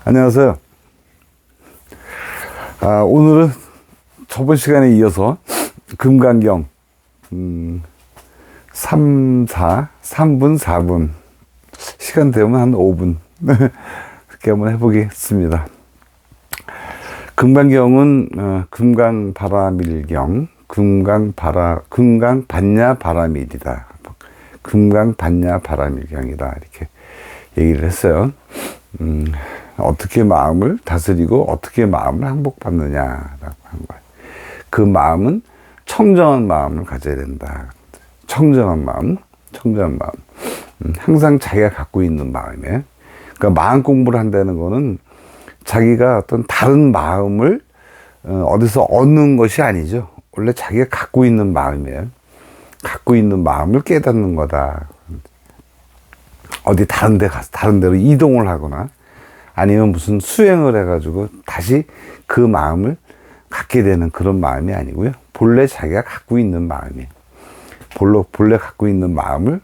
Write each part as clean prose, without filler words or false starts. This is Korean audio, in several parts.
안녕하세요. 오늘은 저번 시간에 이어서 금강경 3분 4분 시간 되면 한 5분 그렇게 한번 해보겠습니다. 금강경은 금강바라밀경, 금강반야바라밀이다. 금강반야바라밀경이다. 이렇게 얘기를 했어요. 어떻게 마음을 다스리고 어떻게 마음을 항복받느냐라고 한 거예요. 그 마음은 청정한 마음을 가져야 된다. 청정한 마음. 항상 자기가 갖고 있는 마음이에요. 그러니까 마음 공부를 한다는 거는 자기가 어떤 다른 마음을 어디서 얻는 것이 아니죠. 원래 자기가 갖고 있는 마음이에요. 갖고 있는 마음을 깨닫는 거다. 어디 다른 데 가서 다른 데로 이동을 하거나 아니면 무슨 수행을 해가지고 다시 그 마음을 갖게 되는 그런 마음이 아니고요. 본래 자기가 갖고 있는 마음이에요. 본래 갖고 있는 마음을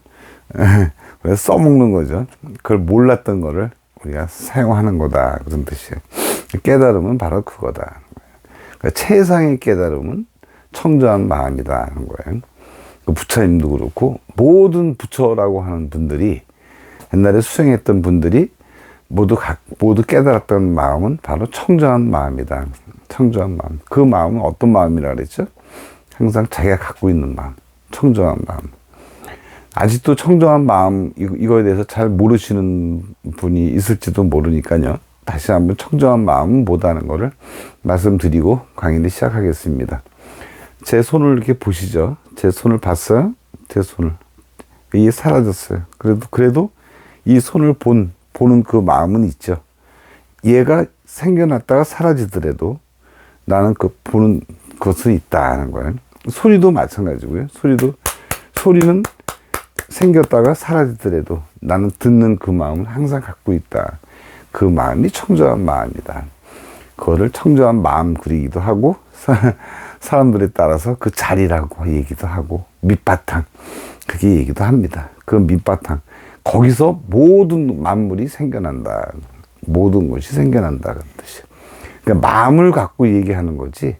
써먹는 거죠. 그걸 몰랐던 거를 우리가 사용하는 거다. 그런 뜻이에요. 깨달음은 바로 그거다. 그러니까 최상의 깨달음은 청정한 마음이다. 하는 거예요. 부처님도 그렇고 모든 부처라고 하는 분들이 옛날에 수행했던 분들이 모두 깨달았던 마음은 바로 청정한 마음이다. 청정한 마음. 그 마음은 어떤 마음이라 그랬죠? 항상 자기가 갖고 있는 마음. 청정한 마음. 아직도 청정한 마음, 이거에 대해서 잘 모르시는 분이 있을지도 모르니까요. 다시 한번 청정한 마음은 뭐다는 거를 말씀드리고 강의를 시작하겠습니다. 제 손을 이렇게 보시죠. 제 손을 봤어요? 제 손을. 이게 사라졌어요. 그래도 이 손을 보는 그 마음은 있죠. 얘가 생겨났다가 사라지더라도 나는 그 보는 것은 있다는 거예요. 소리도 마찬가지고요. 소리는 생겼다가 사라지더라도 나는 듣는 그 마음은 항상 갖고 있다. 그 마음이 청정한 마음이다. 그거를 청정한 마음 그리기도 하고 사람들에 따라서 그 자리라고 얘기도 하고 밑바탕 그게 얘기도 합니다. 그 밑바탕 거기서 모든 만물이 생겨난다. 모든 것이 생겨난다. 그런 뜻이에요. 그러니까 마음을 갖고 얘기하는 거지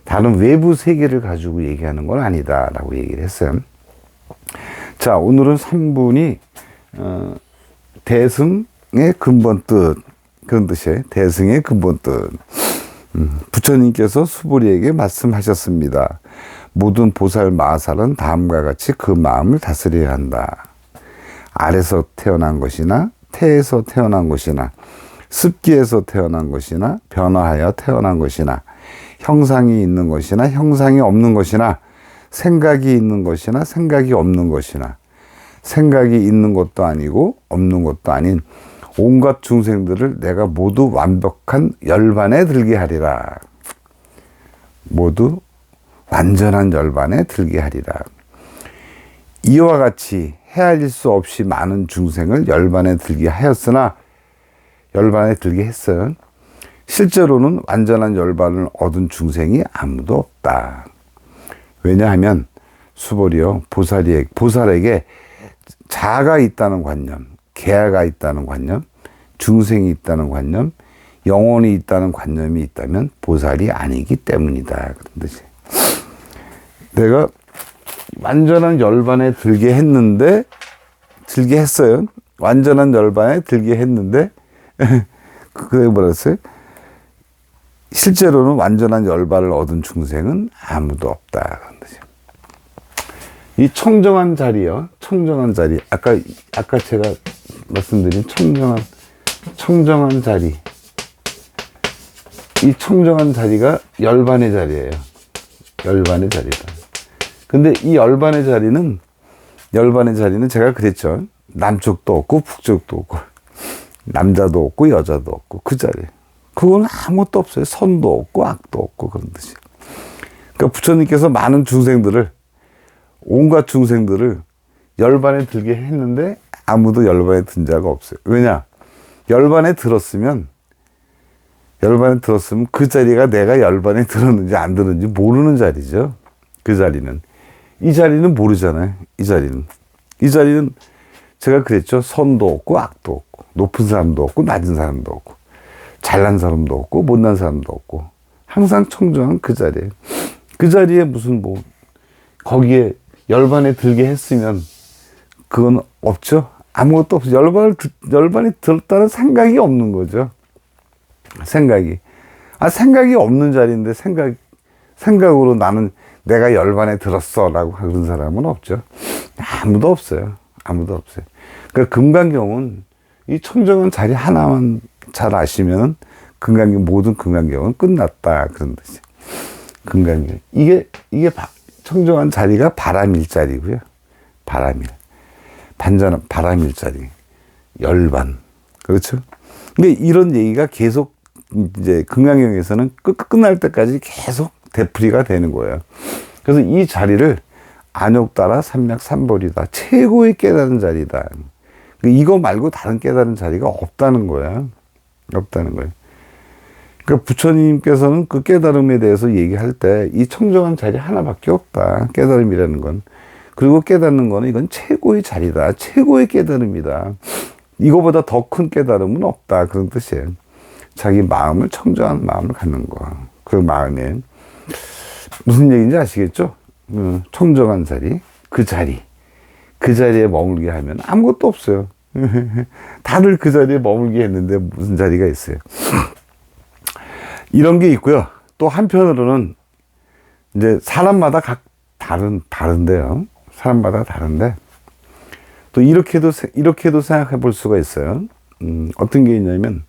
다른 외부 세계를 가지고 얘기하는 건 아니다. 라고 얘기를 했어요. 자, 오늘은 3분이 대승의 근본 뜻 그런 뜻이에요. 대승의 근본 뜻. 부처님께서 수보리에게 말씀하셨습니다. 모든 보살 마살은 다음과 같이 그 마음을 다스려야 한다. 알에서 태어난 것이나 태에서 태어난 것이나 습기에서 태어난 것이나 변화하여 태어난 것이나 형상이 있는 것이나 형상이 없는 것이나 생각이 있는 것이나 생각이 없는 것이나 생각이 있는 것도 아니고 없는 것도 아닌 온갖 중생들을 내가 모두 완벽한 열반에 들게 하리라. 모두 완전한 열반에 들게 하리라. 이와 같이 헤아릴 수 없이 많은 중생을 열반에 들게 하였으나 열반에 들게 했어요. 실제로는 완전한 열반을 얻은 중생이 아무도 없다. 왜냐하면 수보리여 보살에게 자아가 있다는 관념, 개아가 있다는 관념, 중생이 있다는 관념, 영혼이 있다는 관념이 있다면 보살이 아니기 때문이다. 그런 뜻이에요. 내가 완전한 열반에 들게 했어요. 완전한 열반에 들게 했는데, 그게 뭐라 했어요? 실제로는 완전한 열반을 얻은 중생은 아무도 없다. 그런 뜻이에요. 이 청정한 자리요. 청정한 자리. 아까 제가 말씀드린 청정한 자리. 이 청정한 자리가 열반의 자리예요. 열반의 자리다. 근데 이 열반의 자리는 제가 그랬죠. 남쪽도 없고 북쪽도 없고 남자도 없고 여자도 없고 그 자리. 그건 아무것도 없어요. 선도 없고 악도 없고 그런 뜻이에요. 그러니까 부처님께서 많은 중생들을 온갖 중생들을 열반에 들게 했는데 아무도 열반에 든 자가 없어요. 왜냐? 열반에 들었으면 그 자리가 내가 열반에 들었는지 안 들었는지 모르는 자리죠. 그 자리는. 이 자리는 모르잖아요. 이 자리는 제가 그랬죠. 선도 없고 악도 없고 높은 사람도 없고 낮은 사람도 없고 잘난 사람도 없고 못난 사람도 없고 항상 청정한 그 자리에, 그 자리에 무슨 뭐 거기에 열반에 들게 했으면 그건 없죠. 아무것도 없어. 열반이 들었다는 생각이 없는 거죠. 생각이 없는 자리인데 생각으로 나는 내가 열반에 들었어 라고 그런 사람은 없죠. 아무도 없어요. 그러니까 금강경은 이 청정한 자리 하나만 잘 아시면 모든 금강경은 끝났다 그런 뜻이에요. 금강경. 이게 청정한 자리가 바람일 자리고요. 반전한 바람일 자리. 열반. 그렇죠? 근데 이런 얘기가 계속 이제 금강경에서는 끝날 때까지 계속 되풀이가 되는 거예요. 그래서 이 자리를 안욕따라 삼맥삼벌이다. 최고의 깨달은 자리다. 이거 말고 다른 깨달은 자리가 없다는 거야. 그러니까 부처님께서는 그 깨달음에 대해서 얘기할 때 이 청정한 자리 하나밖에 없다. 깨달음이라는 건. 그리고 깨닫는 거는 이건 최고의 자리다. 최고의 깨달음이다. 이거보다 더 큰 깨달음은 없다. 그런 뜻이에요. 자기 마음을 청정한 마음을 갖는 거. 그 마음에 무슨 얘기인지 아시겠죠? 청정한 자리, 그 자리에 머물게 하면 아무것도 없어요. 다들 그 자리에 머물게 했는데 무슨 자리가 있어요? 이런 게 있고요. 또 한편으로는 이제 사람마다 다른데요. 사람마다 다른데 또 이렇게도 생각해 볼 수가 있어요. 어떤 게 있냐면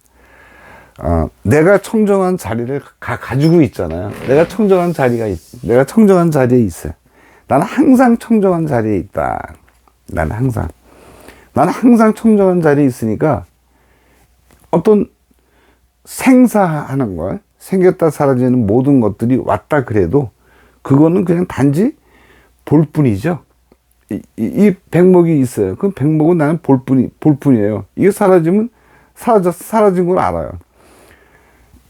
내가 청정한 자리를 가지고 있잖아요. 내가 청정한 자리에 있어요. 나는 항상 청정한 자리에 있다. 나는 항상 청정한 자리에 있으니까 어떤 생사하는 거, 생겼다 사라지는 모든 것들이 왔다 그래도 그거는 그냥 단지 볼 뿐이죠. 이 백목이 있어요. 그 백목은 나는 볼 뿐이에요. 이게 사라지면 사라진 걸 알아요.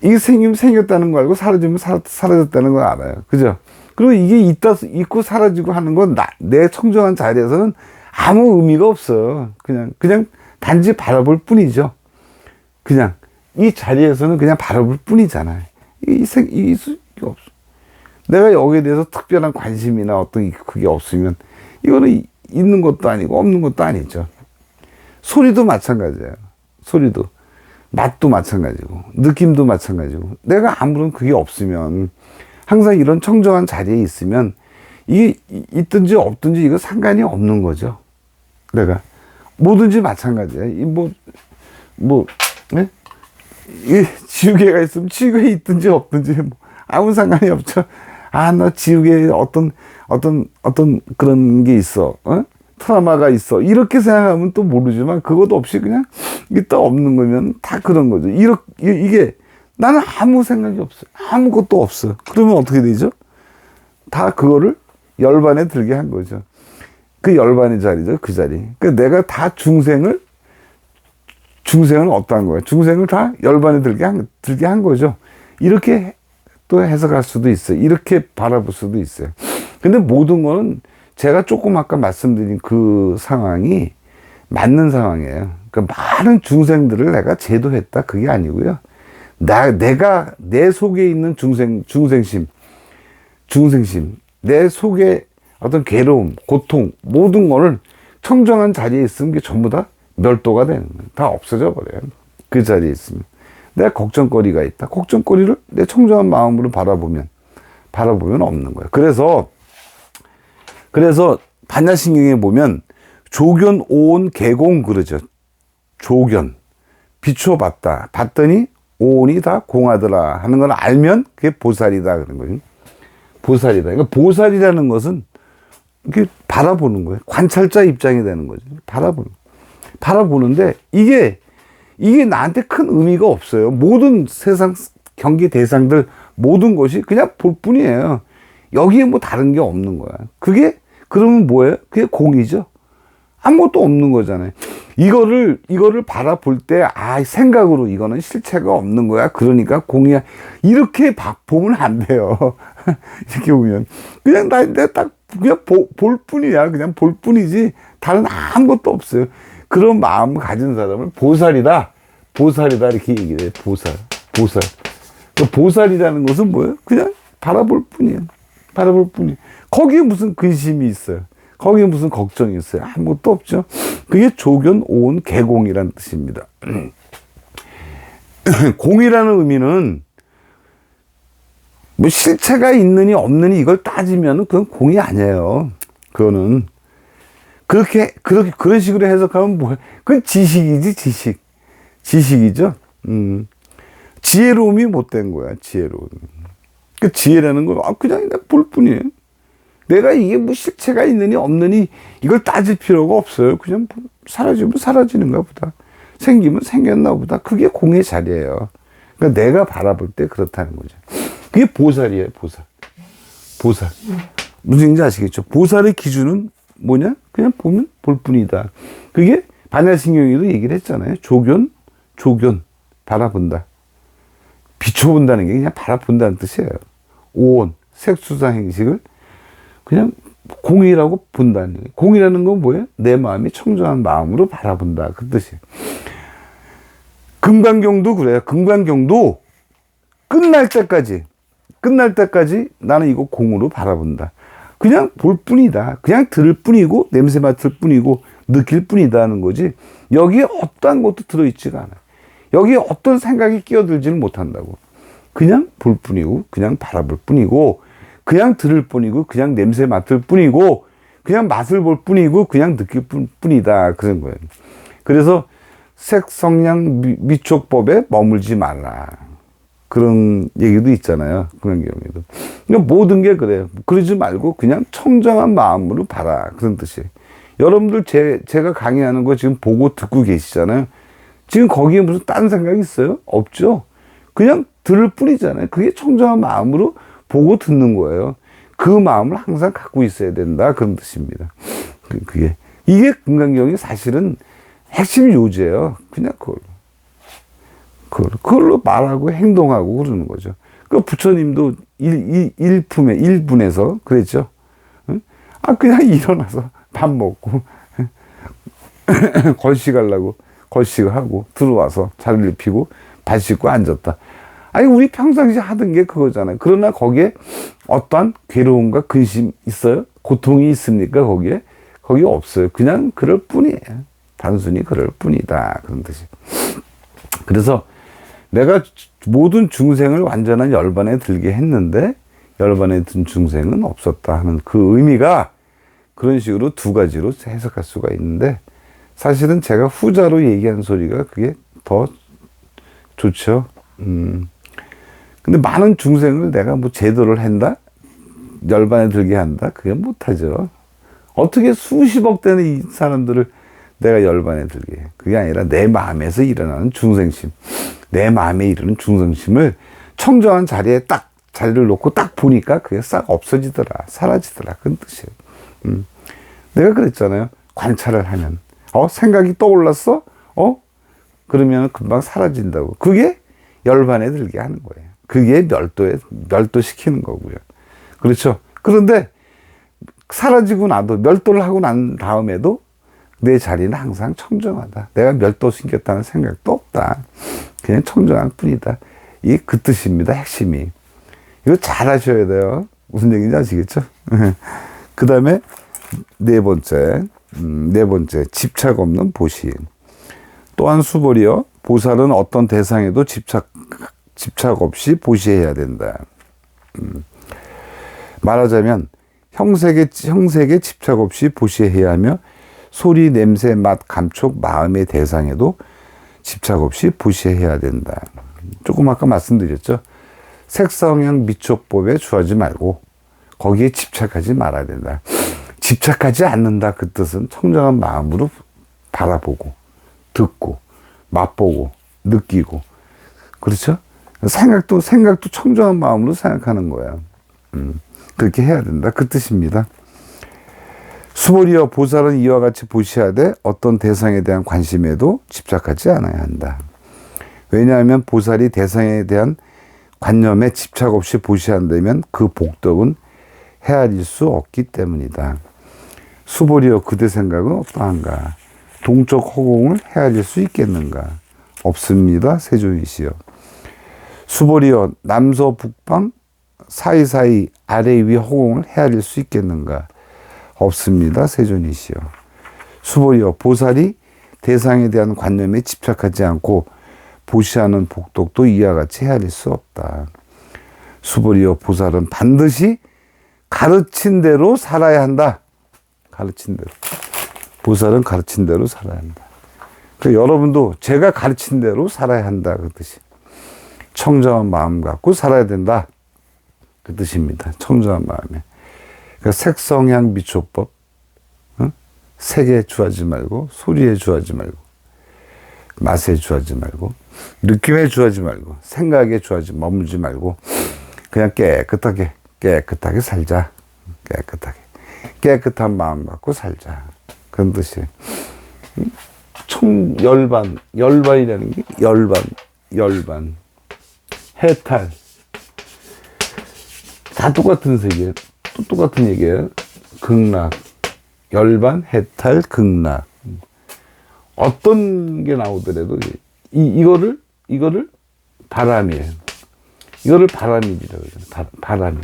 이게 생겼다는 거 알고 사라지면 사라졌다는 걸 알아요. 그죠? 그리고 이게 있고 사라지고 하는 건 내 청정한 자리에서는 아무 의미가 없어요. 그냥 단지 바라볼 뿐이죠. 그냥 이 자리에서는 그냥 바라볼 뿐이잖아요. 이게 없어. 내가 여기에 대해서 특별한 관심이나 어떤 그게 없으면 이거는 있는 것도 아니고 없는 것도 아니죠. 소리도 마찬가지예요. 소리도. 맛도 마찬가지고 느낌도 마찬가지고 내가 아무런 그게 없으면 항상 이런 청정한 자리에 있으면 이게 있든지 없든지 이거 상관이 없는 거죠. 내가 뭐든지 마찬가지예요. 네? 이 지우개가 있으면 지우개 있든지 없든지 아무 상관이 없죠. 나 지우개에 어떤 그런 게 있어. 트라우마가 있어. 이렇게 생각하면 또 모르지만 그것도 없이 그냥 있다 없는 거면 다 그런 거죠. 이게 나는 아무 생각이 없어요. 아무것도 없어. 그러면 어떻게 되죠? 다 그거를 열반에 들게 한 거죠. 그 열반의 자리죠. 그 자리. 그러니까 내가 다 중생은 어떠한 거예요? 중생을 다 열반에 들게 한 거죠. 이렇게 또 해석할 수도 있어요. 이렇게 바라볼 수도 있어요. 근데 모든 거는 제가 조금 아까 말씀드린 그 상황이 맞는 상황이에요. 그러니까 많은 중생들을 내가 제도했다. 그게 아니고요. 내가 내 속에 있는 중생심, 내 속에 어떤 괴로움, 고통, 모든 거를 청정한 자리에 있으면 게 전부 다 멸도가 되는 거예요. 다 없어져 버려요. 그 자리에 있으면. 내가 걱정거리가 있다. 걱정거리를 내 청정한 마음으로 바라보면 없는 거예요. 그래서 반야신경에 보면 조견 오온 개공 그러죠. 조견 비춰봤다. 봤더니 오온이 다 공하더라 하는 걸 알면 그게 보살이다 그런 거예요. 보살이다. 그러니까 보살이라는 것은 이렇게 바라보는 거예요. 관찰자 입장이 되는 거죠. 바라보는데 이게 나한테 큰 의미가 없어요. 모든 세상 경계 대상들 모든 것이 그냥 볼 뿐이에요. 여기에 뭐 다른 게 없는 거야. 그러면 뭐예요? 그게 공이죠. 아무것도 없는 거잖아요. 이거를 바라볼 때, 생각으로 이거는 실체가 없는 거야. 그러니까 공이야. 이렇게 보면 안 돼요. 이렇게 보면. 그냥 그냥 볼 뿐이야. 그냥 볼 뿐이지. 다른 아무것도 없어요. 그런 마음을 가진 사람을 보살이다. 이렇게 얘기를 해요. 보살. 보살. 그 보살이라는 것은 뭐예요? 그냥 바라볼 뿐이에요. 바라볼 뿐이에요. 거기에 무슨 근심이 있어요? 거기에 무슨 걱정이 있어요? 아무것도 없죠. 그게 조견, 오온, 개공이라는 뜻입니다. 공이라는 의미는 뭐 실체가 있느니 없느니 이걸 따지면 그건 공이 아니에요. 그거는 그런 식으로 해석하면 뭐야? 그건 지식이지, 지식이죠. 지혜로움이 못된 거야, 지혜로움. 그 지혜라는 건 그냥 볼 뿐이에요. 내가 이게 뭐 실체가 있느니 없느니 이걸 따질 필요가 없어요. 그냥 사라지면 사라지는가 보다. 생기면 생겼나 보다. 그게 공의 자리예요. 그러니까 내가 바라볼 때 그렇다는 거죠. 그게 보살이에요, 보살. 보살. 무슨 얘기인지 아시겠죠? 보살의 기준은 뭐냐? 그냥 보면 볼 뿐이다. 그게 반야신경에도 얘기를 했잖아요. 조견, 바라본다. 비춰본다는 게 그냥 바라본다는 뜻이에요. 오온, 색수상 행식을 그냥 공이라고 본다는 거예요. 공이라는 건 뭐예요? 내 마음이 청정한 마음으로 바라본다. 그 뜻이에요. 금강경도 그래요. 금강경도 끝날 때까지 나는 이거 공으로 바라본다. 그냥 볼 뿐이다. 그냥 들을 뿐이고 냄새 맡을 뿐이고 느낄 뿐이다 하는 거지. 여기에 어떠한 것도 들어있지가 않아요. 여기에 어떤 생각이 끼어들지는 못한다고. 그냥 볼 뿐이고 그냥 바라볼 뿐이고 그냥 들을 뿐이고 그냥 냄새 맡을 뿐이고 그냥 맛을 볼 뿐이고 그냥 느낄 뿐이다. 그런 거예요. 그래서 색성량 미촉법에 머물지 말라. 그런 얘기도 있잖아요. 그런 경우에도. 그러니까 모든 게 그래요. 그러지 말고 그냥 청정한 마음으로 봐라. 그런 뜻이에요. 여러분들 제가 강의하는 거 지금 보고 듣고 계시잖아요. 지금 거기에 무슨 딴 생각이 있어요? 없죠? 그냥 들을 뿐이잖아요. 그게 청정한 마음으로 보고 듣는 거예요. 그 마음을 항상 갖고 있어야 된다. 그런 뜻입니다. 이게 금강경이 사실은 핵심 요지예요. 그냥 그걸로 말하고 행동하고 그러는 거죠. 그 부처님도 일분에서 그랬죠. 그냥 일어나서 밥 먹고 걸식하려고 걸식하고 들어와서 자리를 펴고 발 씻고 앉았다. 우리 평상시 하던 게 그거잖아요. 그러나 거기에 어떠한 괴로움과 근심 있어요? 고통이 있습니까? 거기에 없어요. 그냥 그럴 뿐이에요. 단순히 그럴 뿐이다. 그런 뜻이. 그래서 내가 모든 중생을 완전한 열반에 들게 했는데 열반에 든 중생은 없었다 하는 그 의미가 그런 식으로 두 가지로 해석할 수가 있는데 사실은 제가 후자로 얘기한 소리가 그게 더 좋죠. 근데 많은 중생을 내가 뭐 제도를 한다? 열반에 들게 한다? 그게 못하죠. 어떻게 수십억 되는 이 사람들을 내가 열반에 들게 해. 그게 아니라 내 마음에서 일어나는 중생심. 내 마음에 이르는 중생심을 청정한 자리에 딱 자리를 놓고 딱 보니까 그게 싹 없어지더라. 사라지더라. 그런 뜻이에요. 내가 그랬잖아요. 관찰을 하면. 생각이 떠올랐어? 그러면 금방 사라진다고. 그게 열반에 들게 하는 거예요. 그게 멸도시키는 거고요. 그렇죠. 그런데 사라지고 나도 멸도를 하고 난 다음에도 내 자리는 항상 청정하다. 내가 멸도시켰다는 생각도 없다. 그냥 청정할 뿐이다. 이게 그 뜻입니다. 핵심이. 이거 잘 하셔야 돼요. 무슨 얘기인지 아시겠죠? 그 다음에 네 번째, 집착 없는 보시. 또한 수보리여, 보살은 어떤 대상에도 집착 없이 보시해야 된다. 말하자면 형색에 집착 없이 보시해야 하며 소리, 냄새, 맛, 감촉, 마음의 대상에도 집착 없이 보시해야 된다. 조금 아까 말씀드렸죠. 색성향 미촉법에 주하지 말고 거기에 집착하지 말아야 된다. 집착하지 않는다. 그 뜻은 청정한 마음으로 바라보고 듣고 맛보고 느끼고 그렇죠? 생각도 청정한 마음으로 생각하는 거야. 그렇게 해야 된다. 그 뜻입니다. 수보리여, 보살은 이와 같이 보시하되 어떤 대상에 대한 관심에도 집착하지 않아야 한다. 왜냐하면 보살이 대상에 대한 관념에 집착 없이 보시한다면 그 복덕은 헤아릴 수 없기 때문이다. 수보리여, 그대 생각은 어떠한가? 동적 허공을 헤아릴 수 있겠는가? 없습니다. 세존이시여. 수보리여 남서 북방 사이사이 아래 위 허공을 헤아릴 수 있겠는가? 없습니다. 세존이시여. 수보리여 보살이 대상에 대한 관념에 집착하지 않고 보시하는 복덕도 이와 같이 헤아릴 수 없다. 수보리여 보살은 반드시 가르친 대로 살아야 한다. 가르친 대로. 보살은 가르친 대로 살아야 한다. 그러니까 여러분도 제가 가르친 대로 살아야 한다. 그 뜻이. 청정한 마음 갖고 살아야 된다. 그 뜻입니다. 청정한 마음에. 그러니까 색성향 미초법. 색에 주하지 말고, 소리에 주하지 말고, 맛에 주하지 말고, 느낌에 주하지 말고, 생각에 주하지 머물지 말고, 그냥 깨끗하게 살자. 깨끗한 마음 갖고 살자. 그런 뜻이에요. 열반이라는 게 열반. 해탈. 다 똑같은 색이에요. 또 똑같은 얘기예요. 극락. 열반, 해탈, 극락. 어떤 게 나오더라도 이거를 바람이에요. 이거를 바람이라고 그러잖아요.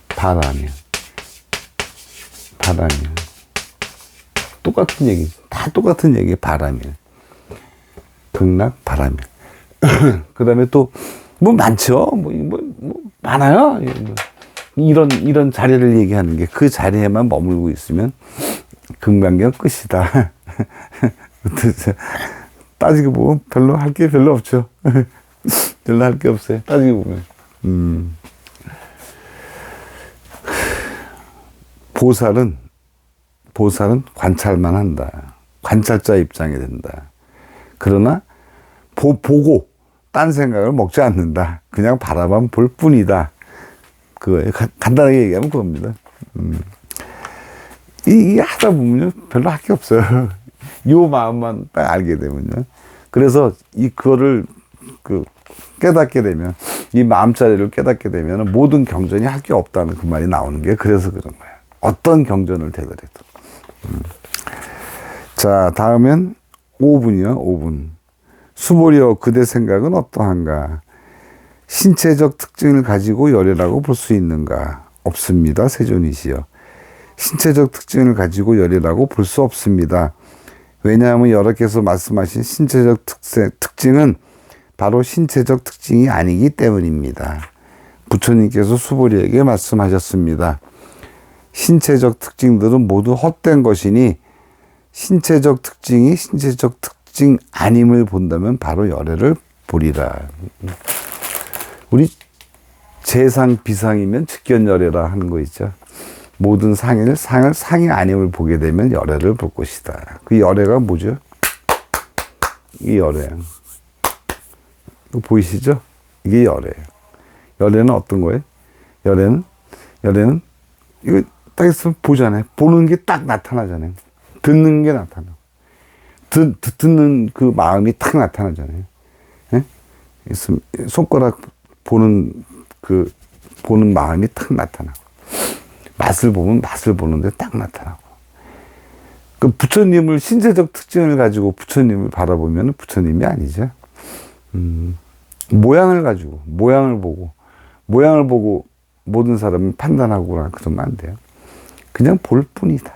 바람이에요. 똑같은 얘기. 다 똑같은 얘기예요. 바람이에요. 극락, 바람이에요. 그 다음에 또, 뭐 많죠. 많아요. 이런 자리를 얘기하는 게 그 자리에만 머물고 있으면 금강경 끝이다. 따지고 보면 별로 할 게 별로 없죠. 별로 할 게 없어요. 따지고 보면. 보살은 관찰만 한다. 관찰자 입장이 된다. 그러나 보고 딴 생각을 먹지 않는다. 그냥 바라만 볼 뿐이다. 그거예요. 간단하게 얘기하면 그겁니다. 이게 하다 보면요, 별로 할 게 없어요. 요 마음만 딱 알게 되면요. 그래서 그거를 깨닫게 되면, 이 마음자리를 깨닫게 되면 모든 경전이 할 게 없다는 그 말이 나오는 게 그래서 그런 거예요. 어떤 경전을 되더라도. 자, 다음엔 5분이요, 5분. 수보리여 그대 생각은 어떠한가? 신체적 특징을 가지고 열애라고 볼 수 있는가? 없습니다. 세존이시여. 신체적 특징을 가지고 열애라고 볼 수 없습니다. 왜냐하면 여러께서 말씀하신 신체적 특징은 바로 신체적 특징이 아니기 때문입니다. 부처님께서 수보리에게 말씀하셨습니다. 신체적 특징들은 모두 헛된 것이니 신체적 특징이 신체적 특징 아님을 본다면 바로 열애를 보리라. 우리 재상 비상이면 즉견열애라 하는 거 있죠. 모든 상을 상이 아님을 보게 되면 열애를 볼 것이다. 그 열애가 뭐죠? 이 열애예요. 보이시죠? 이게 열애예요. 열애는 어떤 거예요? 열애는 이거 딱 있으면 보잖아요. 보는 게 딱 나타나잖아요. 듣는 게 나타나고. 듣는 그 마음이 딱 나타나잖아요. 예? 있으면 손가락 보는 마음이 딱 나타나고. 맛을 보면 맛을 보는데 딱 나타나고. 그 부처님을 신체적 특징을 가지고 부처님을 바라보면 부처님이 아니죠. 모양을 보고 모든 사람을 판단하거나 그러면 안 돼요. 그냥 볼 뿐이다.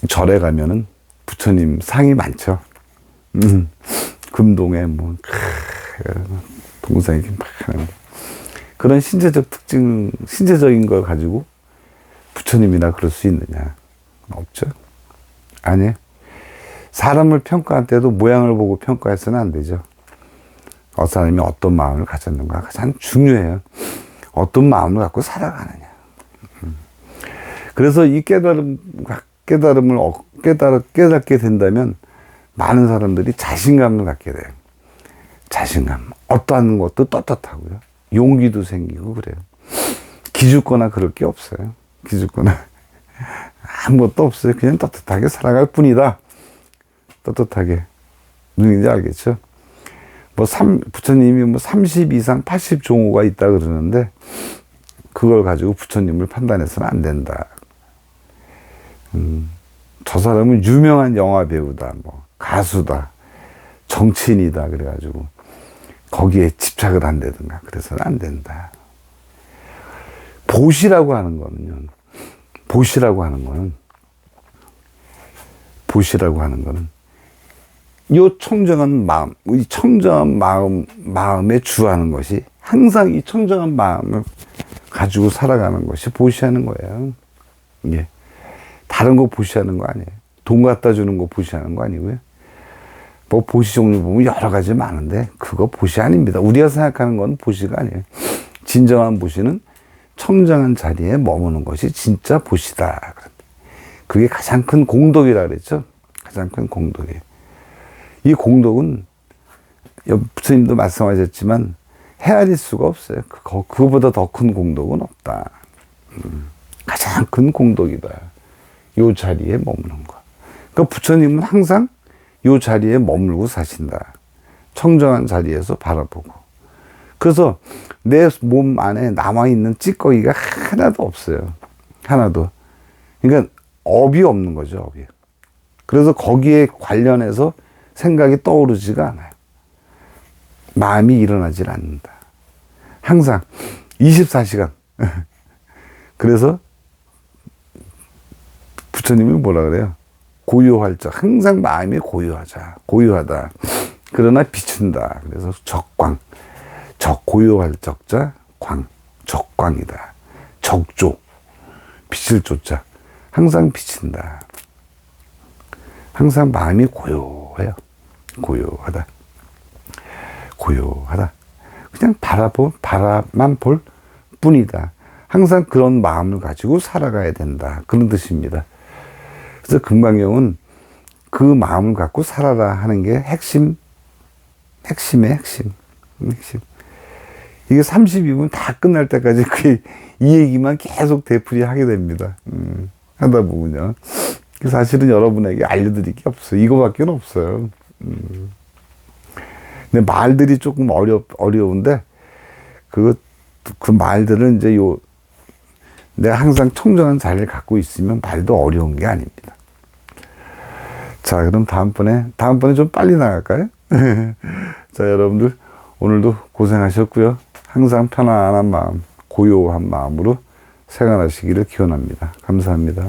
절에 가면은 부처님 상이 많죠. 금동에 동상이 막 하는 그런 신체적인 걸 가지고 부처님이나 그럴 수 있느냐? 없죠. 아니에요. 사람을 평가할 때도 모양을 보고 평가해서는 안 되죠. 사람이 어떤 마음을 가졌는가 가장 중요해요. 어떤 마음을 갖고 살아가느냐. 그래서 이 깨달음을 깨닫게 된다면 많은 사람들이 자신감을 갖게 돼요. 자신감. 어떠한 것도 떳떳하고요. 용기도 생기고 그래요. 기죽거나 그럴 게 없어요. 아무것도 없어요. 그냥 떳떳하게 살아갈 뿐이다. 떳떳하게. 무슨 얘기인지 알겠죠? 부처님이 30 이상 80 종호가 있다 그러는데, 그걸 가지고 부처님을 판단해서는 안 된다. 저 사람은 유명한 영화 배우다, 뭐, 가수다, 정치인이다. 그래가지고, 거기에 집착을 한다든가. 그래서는 안 된다. 보시라고 하는 거는요. 보시라고 하는 거는, 요 청정한 마음, 이 청정한 마음에 주하는 것이 항상 이 청정한 마음을 가지고 살아가는 것이 보시하는 거예요. 예. 다른 거 보시하는 거 아니에요. 돈 갖다 주는 거 보시하는 거 아니고요. 뭐 보시 종류 보면 여러 가지 많은데 그거 보시 아닙니다. 우리가 생각하는 건 보시가 아니에요. 진정한 보시는 청정한 자리에 머무는 것이 진짜 보시다. 그게 가장 큰 공덕이라 그랬죠. 가장 큰 공덕이에요. 이 공덕은 부처님도 말씀하셨지만 헤아릴 수가 없어요. 그거보다 더 큰 공덕은 없다. 가장 큰 공덕이다. 요 자리에 머무는 거. 그러니까 부처님은 항상 요 자리에 머물고 사신다. 청정한 자리에서 바라보고. 그래서 내 몸 안에 남아있는 찌꺼기가 하나도 없어요. 하나도. 그러니까 업이 없는 거죠, 업이. 그래서 거기에 관련해서 생각이 떠오르지가 않아요. 마음이 일어나질 않는다. 항상 24시간. 그래서 부처님이 뭐라 그래요? 고요할적. 항상 마음이 고요하다. 그러나 비춘다. 그래서 적광. 고요할 적자 광. 적광이다. 적조. 빛을 쫓자. 항상 비친다. 항상 마음이 고요해요. 고요하다. 그냥 바라만 볼 뿐이다. 항상 그런 마음을 가지고 살아가야 된다. 그런 뜻입니다. 그래서 금강경은 그 마음을 갖고 살아라 하는 게 핵심의 핵심. 이게 32분 다 끝날 때까지 이 얘기만 계속 되풀이 하게 됩니다. 하다 보면요. 사실은 여러분에게 알려드릴 게 없어요. 이거밖에 없어요. 근데 말들이 조금 어려운데, 그 말들은 이제 내가 항상 청정한 자리를 갖고 있으면 말도 어려운 게 아닙니다. 자, 그럼 다음번에 좀 빨리 나갈까요? 자, 여러분들, 오늘도 고생하셨고요. 항상 편안한 마음, 고요한 마음으로 생활하시기를 기원합니다. 감사합니다.